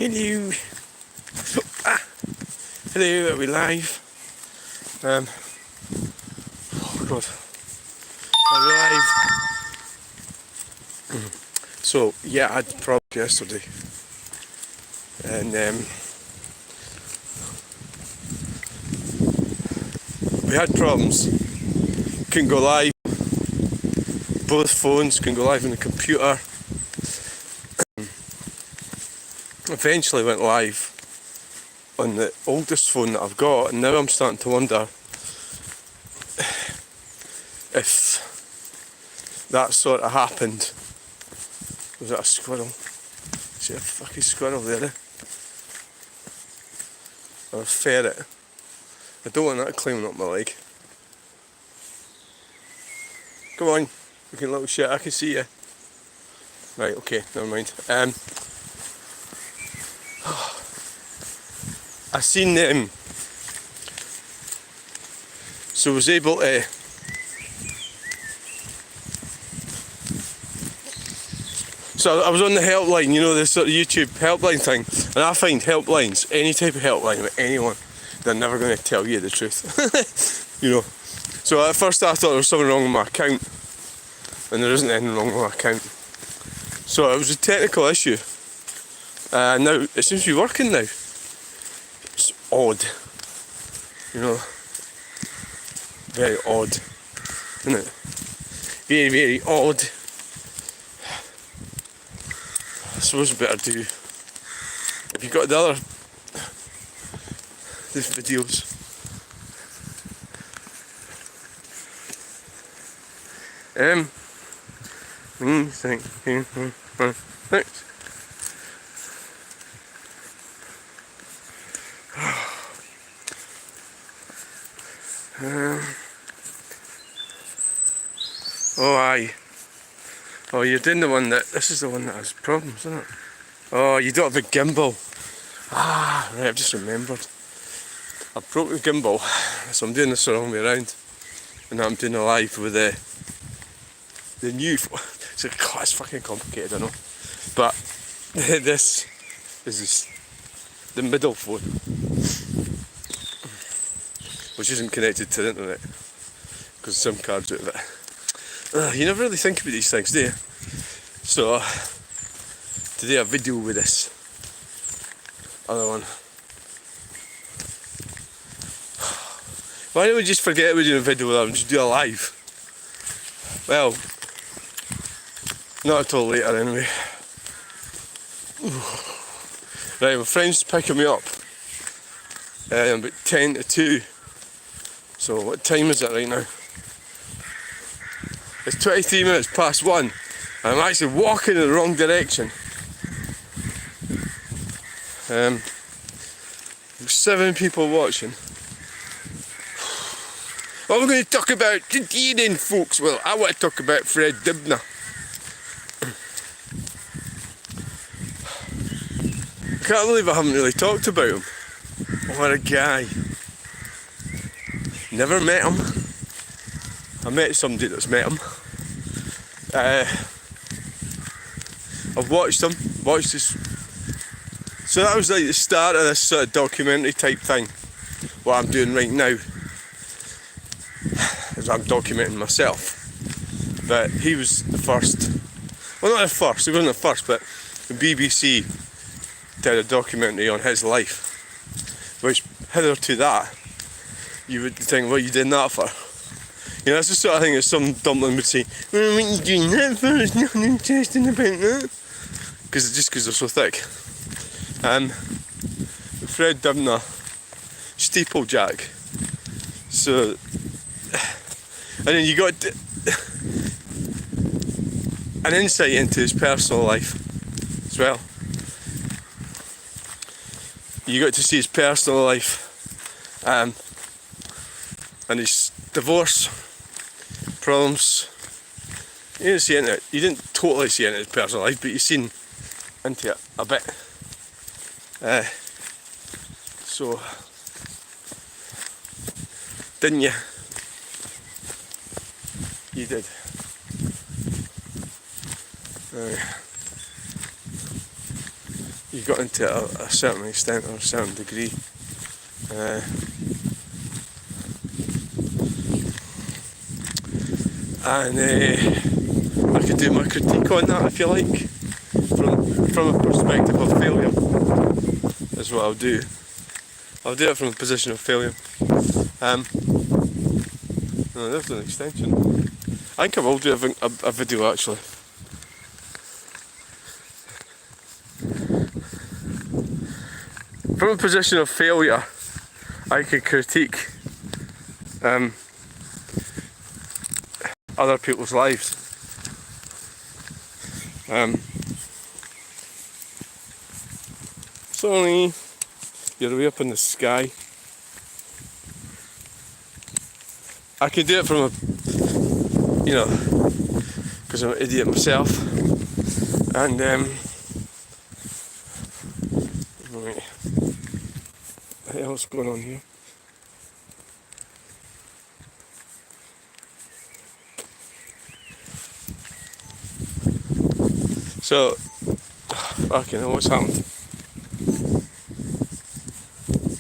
Hello. Hello, are we live? Oh God. Are we live? So, yeah, I had problems yesterday. And we had problems. Couldn't go live. Both phones couldn't go live on the computer. Eventually went live on the oldest phone that I've got, and now I'm starting to wonder if that sort of happened. Was that a squirrel? Is it a fucking squirrel there? Or a ferret? I don't want that climbing up my leg. Come on, looking little shit, I can see you. Right, okay, never mind. I seen so I was able to so I was on the helpline, you know, this sort of YouTube helpline thing, and I find helplines, any type of helpline with anyone, they're never going to tell you the truth. You know, so at first I thought there was something wrong with my account, and there isn't anything wrong with my account. So it was a technical issue. Now it seems to be working now. It's odd, you know, very odd, isn't it? Very, very odd. I suppose we better do. Have you got the videos? Thanks. Oh aye. Oh, you're doing the one that, this is the one that has problems, isn't it? Oh, you don't have a gimbal. Ah, right, I've just remembered. I broke the gimbal, so I'm doing this the wrong way around. And now I'm doing a live with the new, it's fucking complicated, I know. But this is the middle phone, which isn't connected to the internet, because SIM card's out of it. You never really think about these things, do you? So, today a video with this other one. Why don't we just forget we're doing a video with them and just do a live? Well, not until later anyway. Right, my friend's picking me up about 10 to 2. So what time is it right now? It's 23 minutes past 1. And I'm actually walking in the wrong direction. There's 7 people watching. What we're going to talk about today then, folks? Well, I want to talk about Fred Dibnah. I can't believe I haven't really talked about him. What a guy. Never met him. I met somebody that's met him. I've watched his. So that was like the start of this sort of documentary type thing. What I'm doing right now is I'm documenting myself. But he was the first. Well, not the first. He wasn't the first, but the BBC did a documentary on his life, which hitherto that you would think, what are you doing that for? You know, that's the sort of thing that some dumpling would say, well, what are you doing that for? There's nothing interesting about that. Just because they're so thick. Fred Dibnah, steeplejack. So, and then you got an insight into his personal life as well. You got to see his personal life, and his divorce problems. You didn't see into it. You didn't totally see into his personal life, but you seen into it a bit. So, didn't you? You did. you got into a certain extent or a certain degree. And I could do my critique on that if you like, from a perspective of failure. Is what I'll do. I'll do it from a position of failure. No, there's an extension. I think I will do a video actually. From a position of failure, I could critique other people's lives. Sorry, you're way up in the sky. I could do it from a, because I'm an idiot myself, and right, what the hell's going on here? So, fucking hell, what's happened?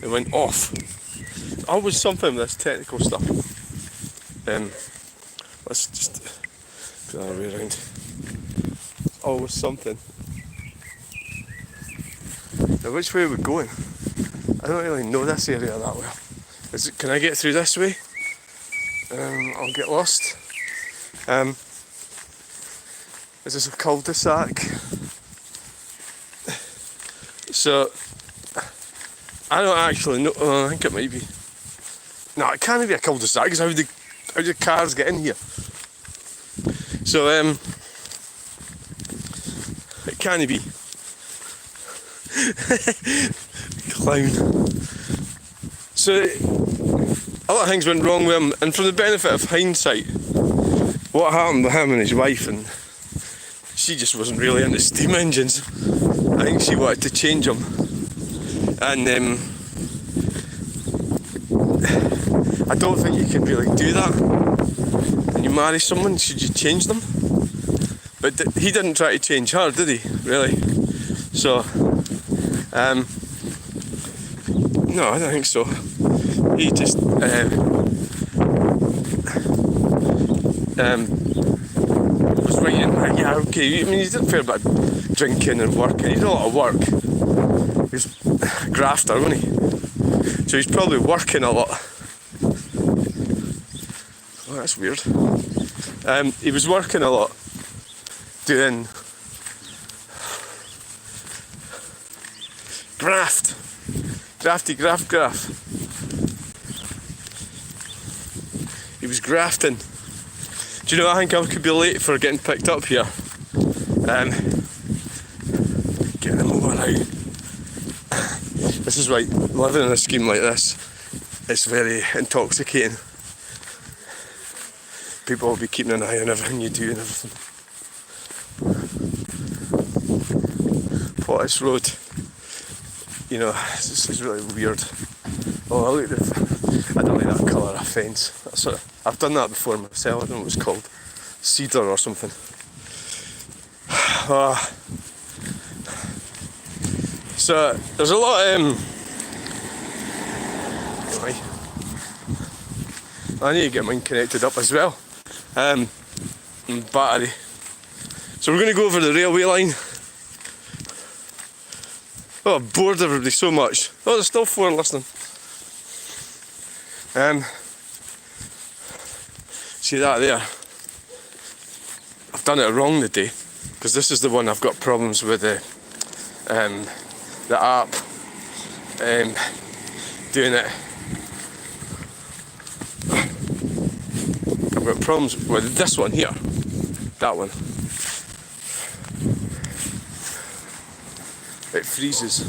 It went off. Always something with this technical stuff. Let's just put that way around. Always something. Now, which way are we going? I don't really know this area that well. Can I get through this way? I'll get lost. Is this a cul-de-sac? So, I don't actually know. I think it might be. No, it can't be a cul-de-sac because how do cars get in here? So, it can't be. Clown. So, a lot of things went wrong with him, and from the benefit of hindsight, what happened with him and his wife, and she just wasn't really into steam engines. I think she wanted to change them, and I don't think you can really do that. When you marry someone, should you change them? But he didn't try to change her, did he? Really? So, no, I don't think so. He just was writing, yeah, okay. I mean, he did a fair bit of drinking and working. He did a lot of work. He was a grafter, wasn't he? So he's probably working a lot. Oh, that's weird. He was working a lot, doing graft. He was grafting. Do you know, I think I could be late for getting picked up here. Getting him over now. This is right, living in a scheme like this, it's very intoxicating. People will be keeping an eye on everything you do and everything. Pottish Road. You know, this is really weird. Oh, look at the, I don't like that colour of fence. I've done that before myself, I don't know what it's called. Cedar or something. So, there's a lot I need to get mine connected up as well. Battery. So we're going to go over the railway line. Oh, I've bored everybody so much. Oh, there's still 4 listening. See that there? I've done it wrong today, because this is the one I've got problems with the app doing it. I've got problems with this one here, that one. It freezes.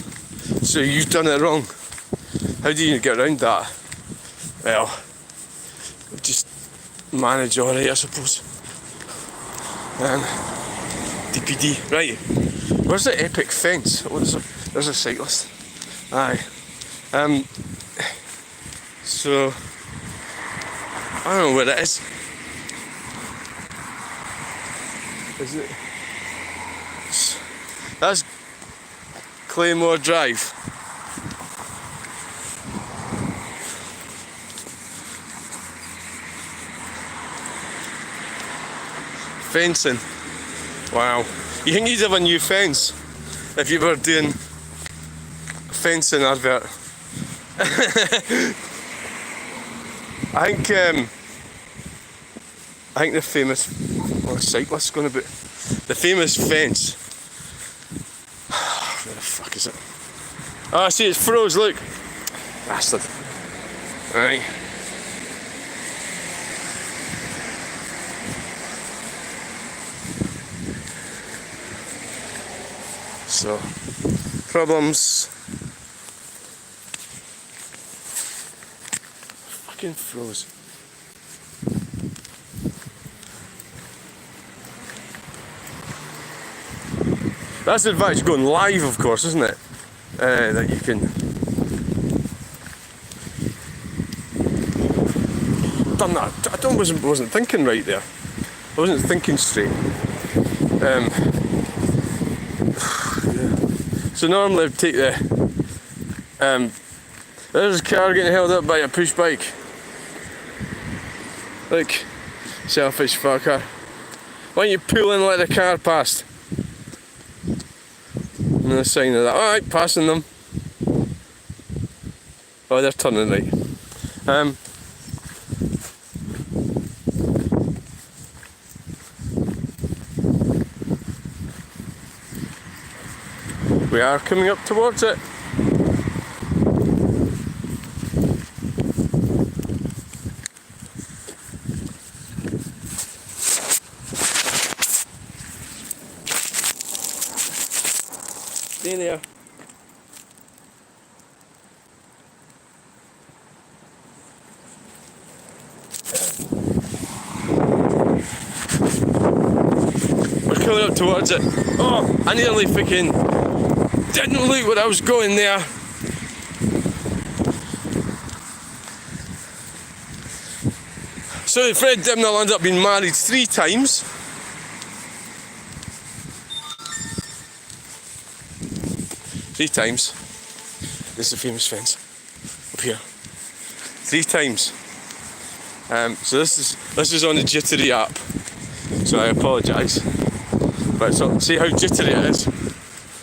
So you've done it wrong. How do you get around that? Well, just manage alright, I suppose. DPD, right. Where's the epic fence? What is it? There's a cyclist. Aye. So I don't know where it is. Is it? That's Claymore Drive. Fencing. Wow. You think you'd have a new fence if you were doing a fencing advert? I think the famous cyclist's going to be the famous fence. Where the fuck is it? Oh, I see, it's froze. Look, bastard. Right. So, problems. Fucking froze. That's the advantage of going live, of course, isn't it? That you can. Done that. I wasn't thinking right there. I wasn't thinking straight. Yeah. So normally I'd take the. There's a car getting held up by a push bike. Like, selfish fucker. Why don't you pull in and let the car past? And the sign of that. Alright, passing them. Oh, they're turning right. We are coming up towards it. Stay there. We're coming up towards it. Oh, I nearly freaking didn't look where I was going there. So Fred Dibnah ended up being married 3 times. Three times. This is the famous fence up here. 3 times. So this is on the jittery app. So I apologise. But so, see how jittery it is.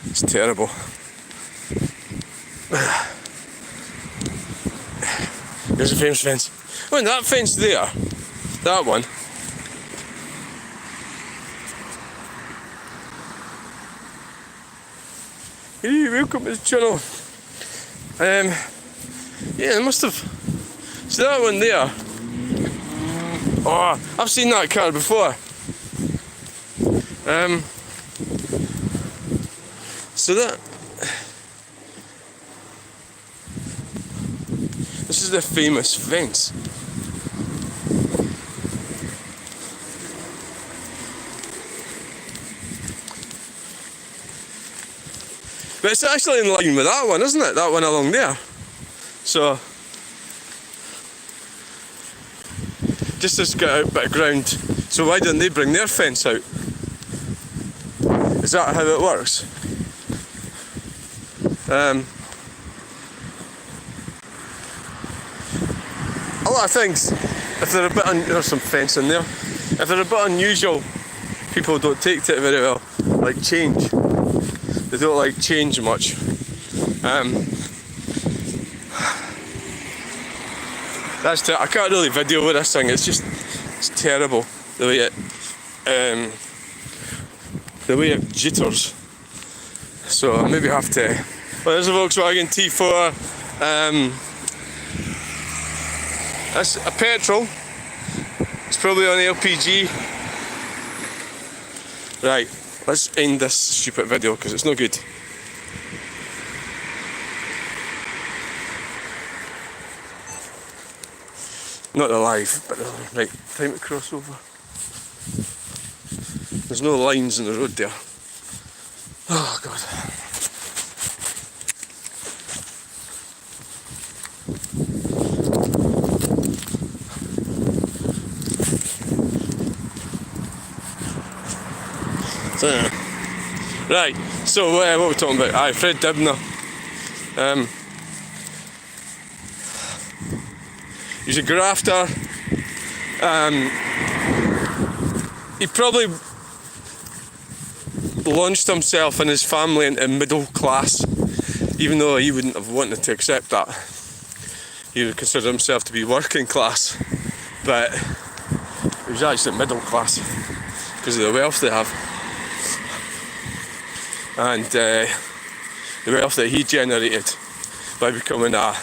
It's terrible. There's a famous fence. Oh, and that fence there. That one. Hey, welcome to the channel. Yeah, I must have. See that one there? Oh, I've seen that car before. So that. This is the famous fence. But it's actually in line with that one, isn't it? That one along there. So, just has got a bit of ground. So why didn't they bring their fence out? Is that how it works? A lot of things, if they're a bit there's some fence in there. If they're a bit unusual, people don't take to it very well. Like change. They don't like change much. I can't really video with this thing. It's terrible the way it jitters. So I maybe have to. Well, there's a Volkswagen T4. That's a petrol. It's probably on LPG. Right. Let's end this stupid video because it's no good. Not alive, but right, time to cross over. There's no lines in the road there. Oh God. So, Right, so what were we talking about? Aye, Fred Dibnah. He's a grafter. He probably launched himself and his family into middle class, even though he wouldn't have wanted to accept that. He would consider himself to be working class, but he was actually middle class because of the wealth they have. And the wealth that he generated by becoming a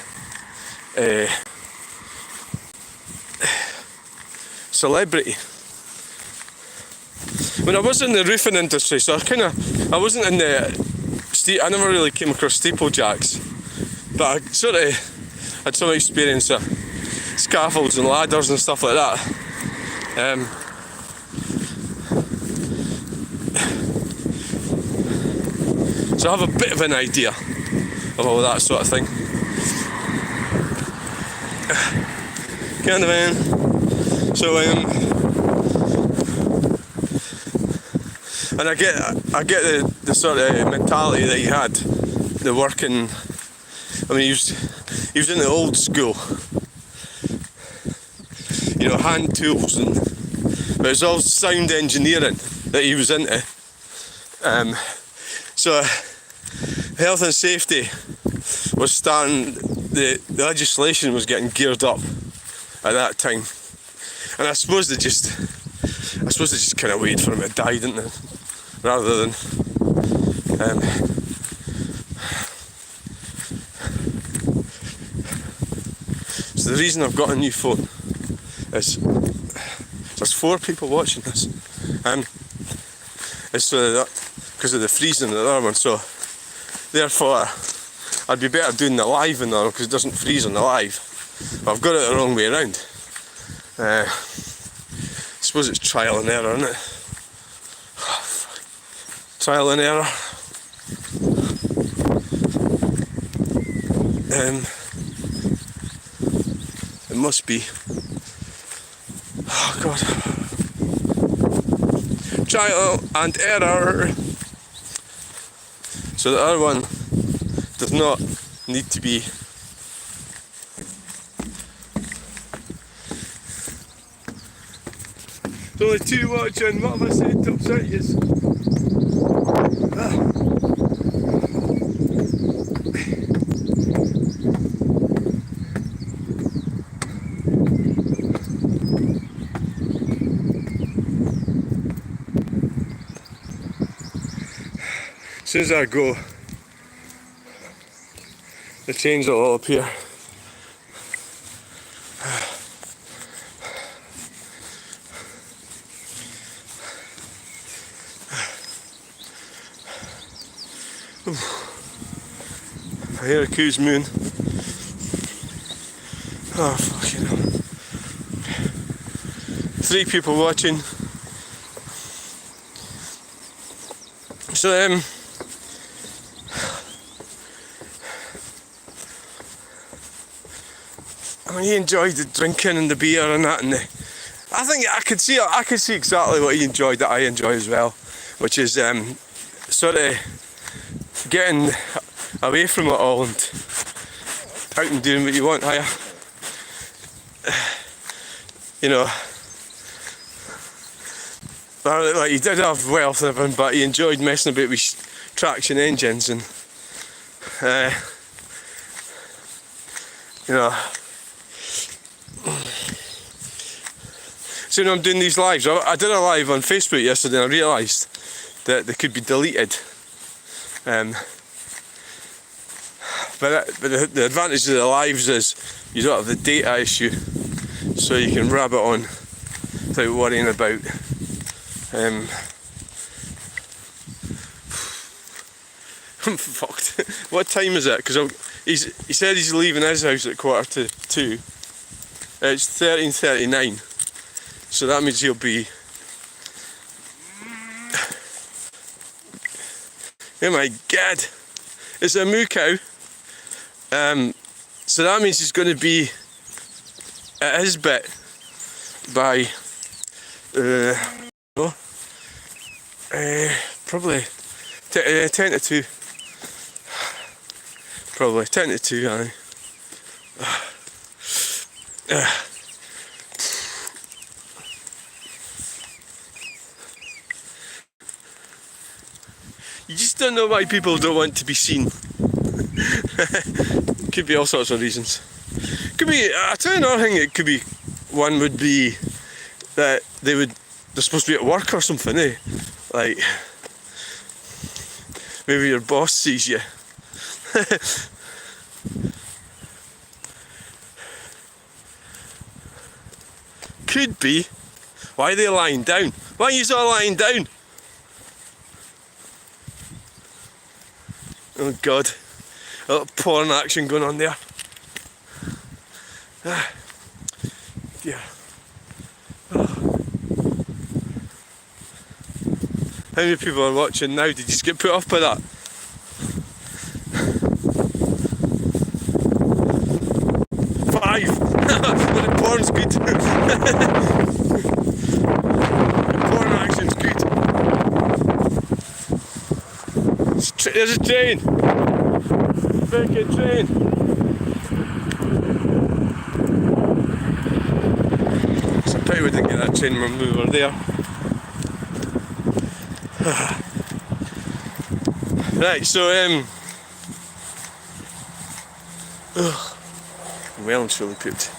celebrity. When I was in the roofing industry, so I wasn't in I never really came across steeplejacks, but I sort of had some experience of scaffolds and ladders and stuff like that. So I have a bit of an idea of all that sort of thing. Kind of so and I get the sort of mentality that he had, the working. I mean, he was in the old school, you know, hand tools, but it's all sound engineering that he was into. So health and safety was starting. The legislation was getting geared up at that time, and I suppose they just kind of waited for him to die, didn't they? Rather than so the reason I've got a new phone is there's 4 people watching this, it's so that because of the freezing of the other one, so therefore I'd be better doing the live in there because it doesn't freeze on the live. But I've got it the wrong way around. I suppose it's trial and error, isn't it? Trial and error. It must be. Oh God. Trial and error. So the other one does not need to be. There's only 2 watching. What have I said to upset you? As soon as I go, the change will all appear. I hear a coo's moon. Oh fucking hell. 3 people watching. So I mean, he enjoyed the drinking and the beer and that, and I think I could see exactly what he enjoyed that I enjoy as well, which is sort of getting away from it all and out and doing what you want higher. You know, like he did have wealth and everything, but he enjoyed messing about with traction engines and you know. So when I'm doing these lives, I did a live on Facebook yesterday and I realised that they could be deleted. But the advantage of the lives is you don't have the data issue, so you can rabbit on without worrying about I'm fucked. What time is it? Because he said he's leaving his house at 1:45. It's 13:39, so that means he'll be. Oh my God! It's a moo cow. So that means he's going to be at his bit by probably 10 to 2. Probably 10 to 2, aye. You just don't know why people don't want to be seen. Could be all sorts of reasons. Could be, I tell you another thing, it could be, one would be that they're supposed to be at work or something, eh? Like, maybe your boss sees you. Could be. Why are they lying down? Why are you all lying down? Oh God, a little porn action going on there. Yeah. Oh. How many people are watching now? Did you just get put off by that? Five! Well, the porn's good. The porn action's good. There's a train! Freaking train! It's a pity we didn't get that train when we were there. Right, so well and truly pooped.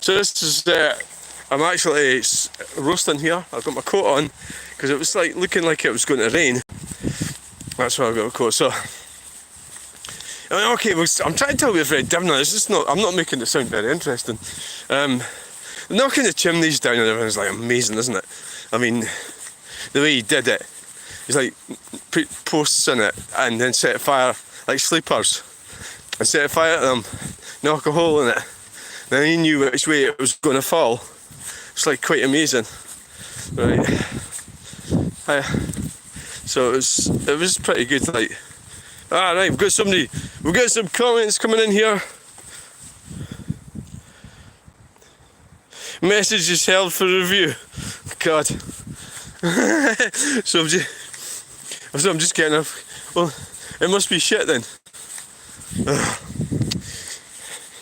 So this is I'm actually roasting here. I've got my coat on because it was like looking like it was going to rain. That's why I've got a coat. So I mean, okay, I'm trying to tell you very Dibnah. This is not. I'm not making it sound very interesting. Knocking the chimneys down and everything is like amazing, isn't it? I mean, the way he did it, he's like put posts in it and then set fire like sleepers and set fire to them, knock a hole in it. Then he knew which way it was going to fall. It's like quite amazing, right? So it was pretty good. Like, right, we've got some comments coming in here. Message is held for review. God. So I'm just getting up. Well, it must be shit then.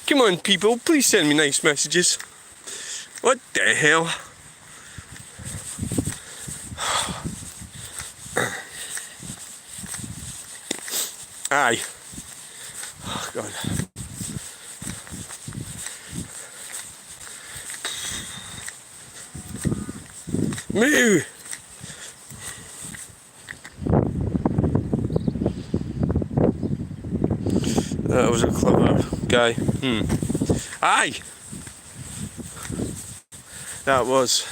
Come on, people, please send me nice messages. What the hell? Aye. Oh, God. Moo! That was a clever guy. Aye! That was.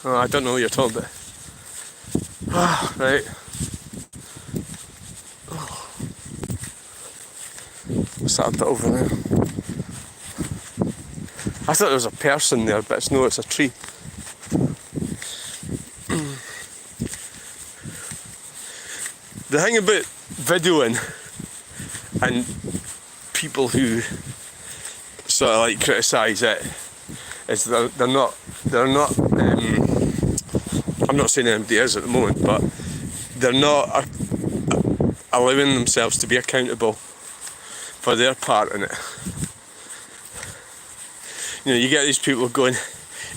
Oh, I don't know what you're talking about. Ah, right. Oh. What's that bit over there? I thought there was a person there, but it's a tree. The thing about videoing and people who sort of like criticise it is they're not I'm not saying anybody is at the moment, but they're not allowing themselves to be accountable for their part in it. You know, you get these people going,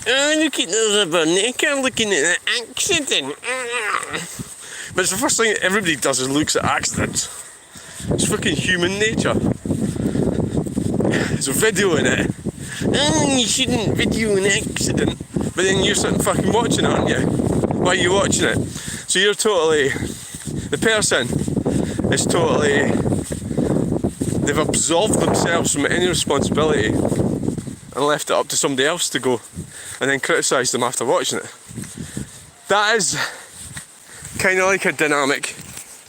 oh, look at those rubbernecker looking at an accident. But it's the first thing everybody does is looks at accidents. It's fucking human nature. So videoing it. Oh, you shouldn't video an accident. But then you're sitting fucking watching it, aren't you? Why are you watching it? So you're totally... The person is totally... They've absolved themselves from any responsibility and left it up to somebody else to go and then criticise them after watching it. That is kind of like a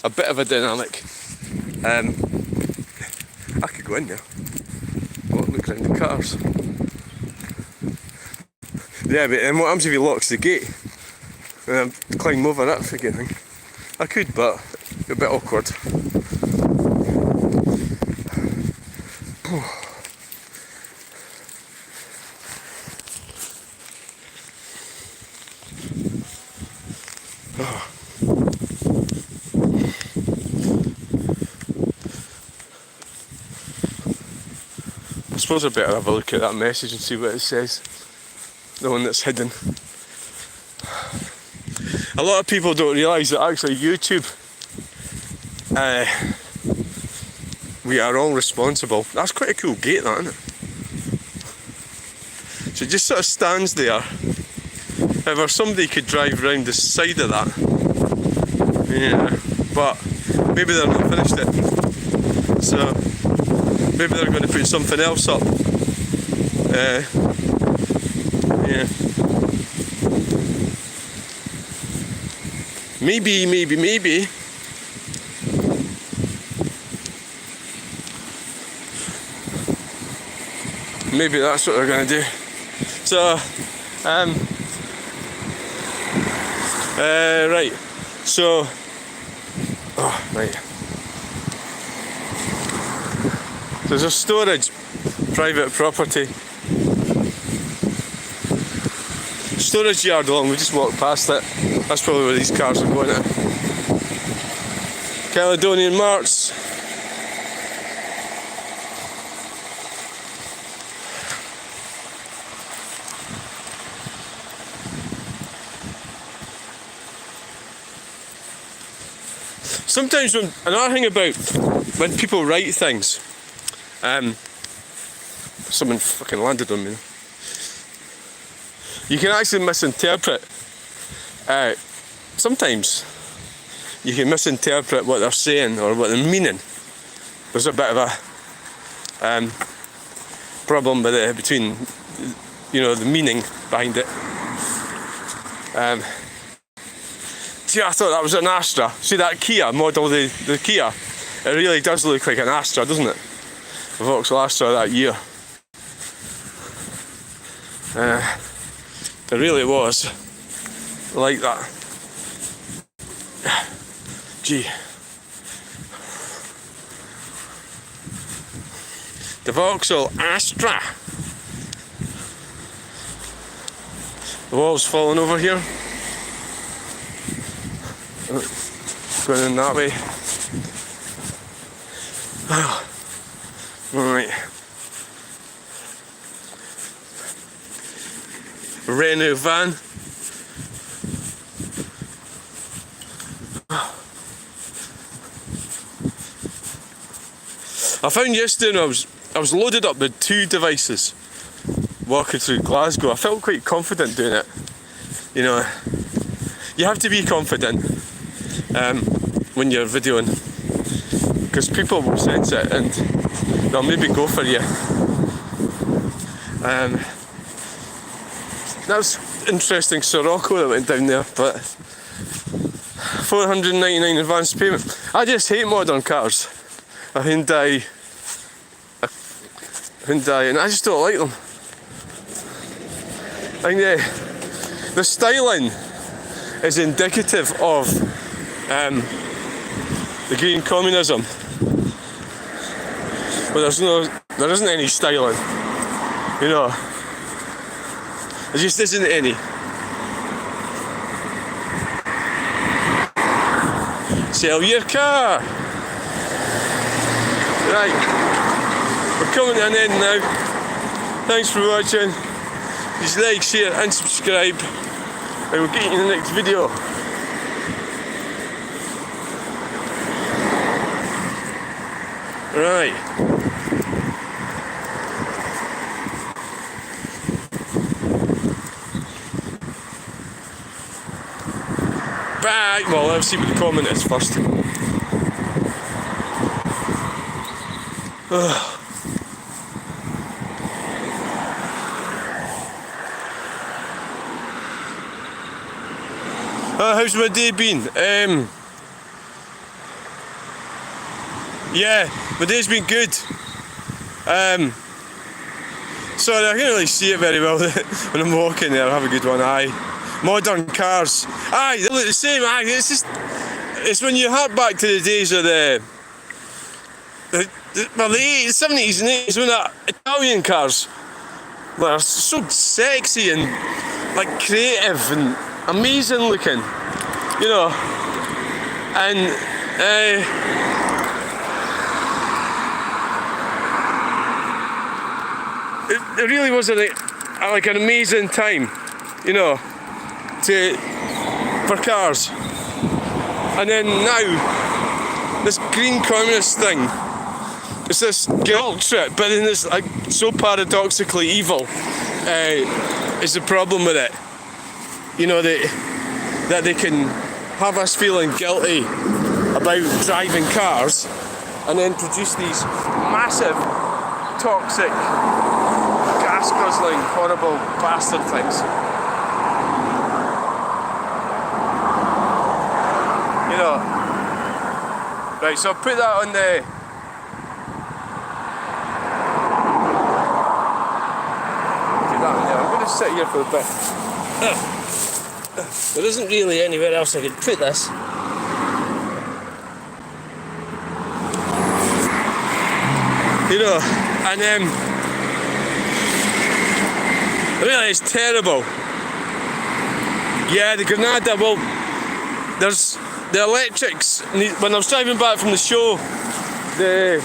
bit of a dynamic. I could go in there. Look around the cars. Yeah, but then what happens if he locks the gate? And I climb over that freaking thing. I could, but a bit awkward. I suppose I better have a look at that message and see what it says. The one that's hidden. A lot of people don't realise that actually YouTube, we are all responsible. That's quite a cool gate, that, isn't it? So it just sort of stands there. However, somebody could drive around the side of that. Yeah, but maybe they're not finished it. So maybe they're going to put something else up. Yeah. Maybe. Maybe that's what they're going to do. So, right. So, right. There's a storage, private property. Storage yard along, we just walked past it. That's probably where these cars are going to. Caledonian Marts. Sometimes another thing about when people write things, someone fucking landed on me. You can actually misinterpret. Sometimes you can misinterpret what they're saying or what they're meaning. There's a bit of a problem with it between, the meaning behind it. See, I thought that was an Astra. See that Kia model, the Kia? It really does look like an Astra, doesn't it? A Vauxhall Astra that year. It really was like that. Gee. The Vauxhall Astra. The wall's falling over here. Going in that way. Right. Renault van. I found yesterday I was loaded up with 2 devices walking through Glasgow. I felt quite confident doing it. You have to be confident when you're videoing, because people will sense it and they'll maybe go for you. That was interesting Sirocco that went down there, but £499 advance payment. I just hate modern cars. A Hyundai, and I just don't like them. I think the styling is indicative of the green communism, but there isn't any styling. There just isn't any. Sell your car. Right, we're coming to an end now. Thanks for watching. Please like, share and subscribe, and we'll get you in the next video. Right. Bye. Well, let's see what the comment is first. How's my day been? Yeah, my day's been good. Sorry, I can't really see it very well when I'm walking there. Have a good one. Aye, modern cars. Aye, they look the same. Aye, it's when you hark back to the days of the 70s and 80s when the Italian cars were so sexy and like creative and amazing looking. you know, and it really was like an amazing time, you know, for cars. And then now, this green communist thing, it's this guilt trip, but then it's like so paradoxically evil is the problem with it. You know, that they can have us feeling guilty about driving cars and then produce these massive, toxic, gas-guzzling, horrible bastard things. You know. Right, so I'll put that on the... Put that on there. I'm going to sit here for a bit. There isn't really anywhere else I could put this. You know, and really it's terrible. Yeah, the Granada, well, there's the electrics. When I was driving back from the show, the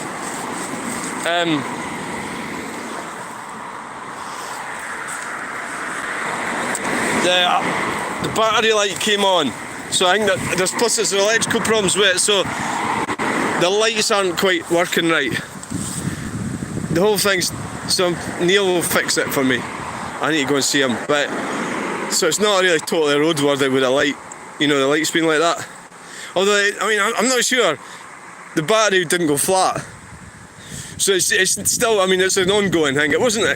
battery light came on, so I think that there's electrical problems with it, so the lights aren't quite working right. The whole thing's, so Neil will fix it for me. I need to go and see him, but so it's not really totally roadworthy with a light, you know, the light's been like that. Although, I mean, I'm not sure, the battery didn't go flat, so it's still, I mean, it's an ongoing thing. It wasn't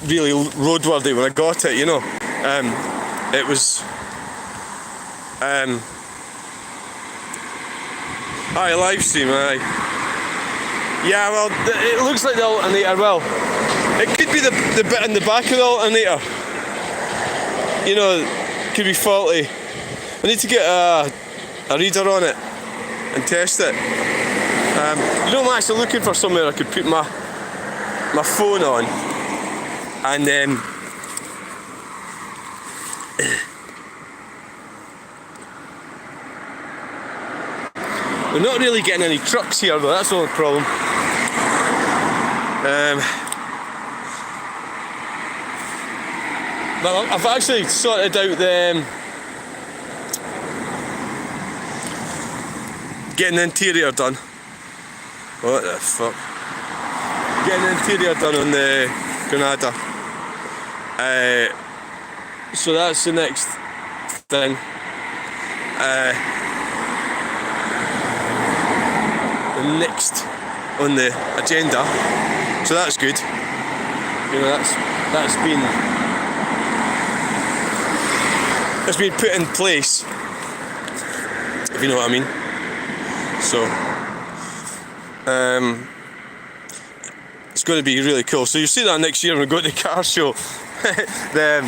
really roadworthy when I got it, you know. It was live stream, aye. Yeah, well, it looks like the alternator. Well, it could be the bit in the back of the alternator. You know, it could be faulty. I need to get a reader on it and test it. You know, I'm actually looking for somewhere I could put my phone on, and then we're not really getting any trucks here though, that's the only problem. Well, I've actually sorted out getting the interior done. What the fuck? Getting the interior done on the Granada. So that's the next thing. The next on the agenda. So that's good. You know, that's been put in place, if you know what I mean. So it's going to be really cool. So you'll see that next year when we go to the car show. The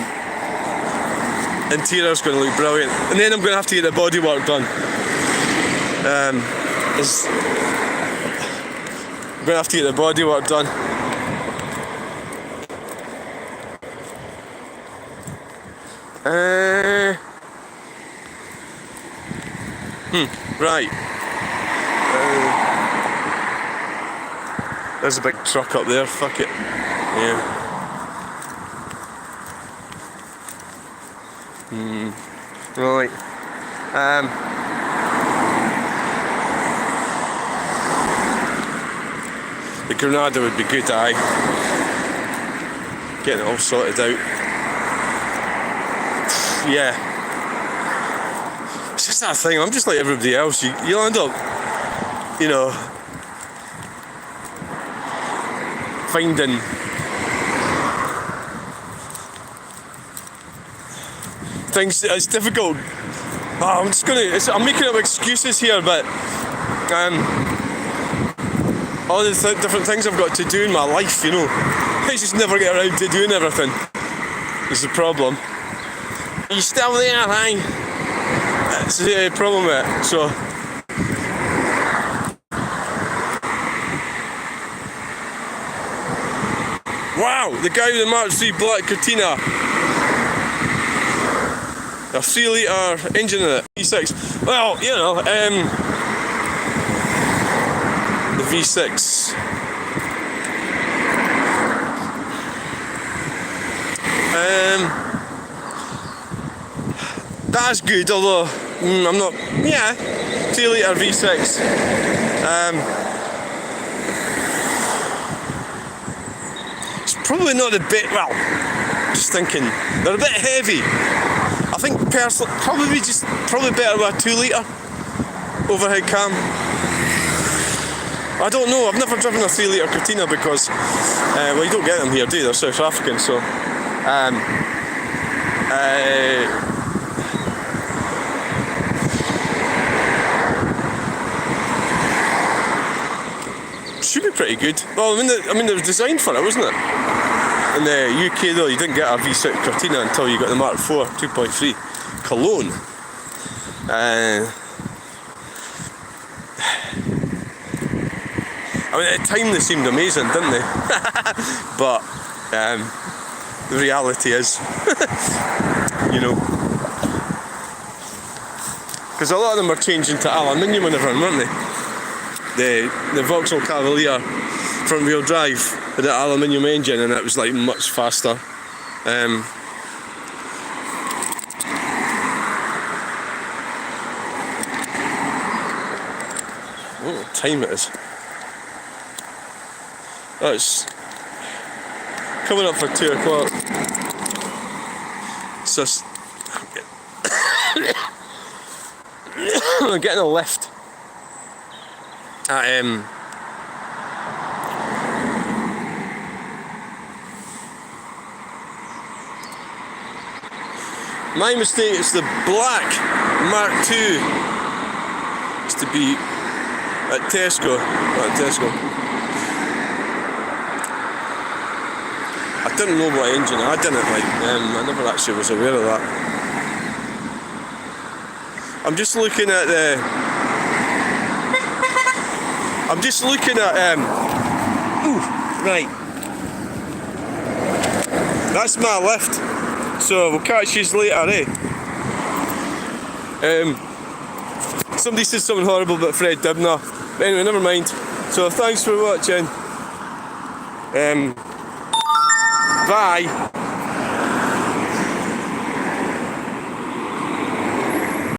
interior's going to look brilliant, and then I'm going to have to get the bodywork done. I'm going to have to get the bodywork done. Right. There's a big truck up there, fuck it. Yeah. Right. The Granada would be good, aye. Getting it all sorted out. Yeah. It's just that thing, I'm just like everybody else. You'll end up, you know, finding things. It's difficult. I'm making up excuses here, but all the different things I've got to do in my life, you know, I just never get around to doing everything. Is the problem. Are you still there, hey? That's the problem with it. So wow, the guy with the Mark III Black Cortina. A 3 litre engine in it, V6. Well, you know, the V6. That's good, although I'm not. Yeah, 3 litre V6. It's probably not the bit. Well, just thinking they're a bit heavy. I think personally, probably better with a 2 litre overhead cam. I don't know. I've never driven a 3 litre Cortina because well, you don't get them here, do you? They're South African, so. Should be pretty good. Well, I mean, they were designed for it, wasn't it? In the UK though, you didn't get a V6 Cortina until you got the Mark IV 2.3 Cologne. I mean, at the time they seemed amazing, didn't they? But the reality is, you know, because a lot of them are changing to aluminium and everything, weren't they? The Vauxhall Cavalier front wheel drive had an aluminium engine and it was like much faster. What time it is? Oh, it's coming up for 2 o'clock. It's just I'm getting a lift at my mistake, it's the black Mark II. It's to be at Tesco. I didn't know what engine I didn't like. I never actually was aware of that. I'm just looking at ooh, right. That's my lift. So we'll catch you later, eh? Somebody said something horrible about Fred Dibnah. But anyway, never mind. So thanks for watching. Bye.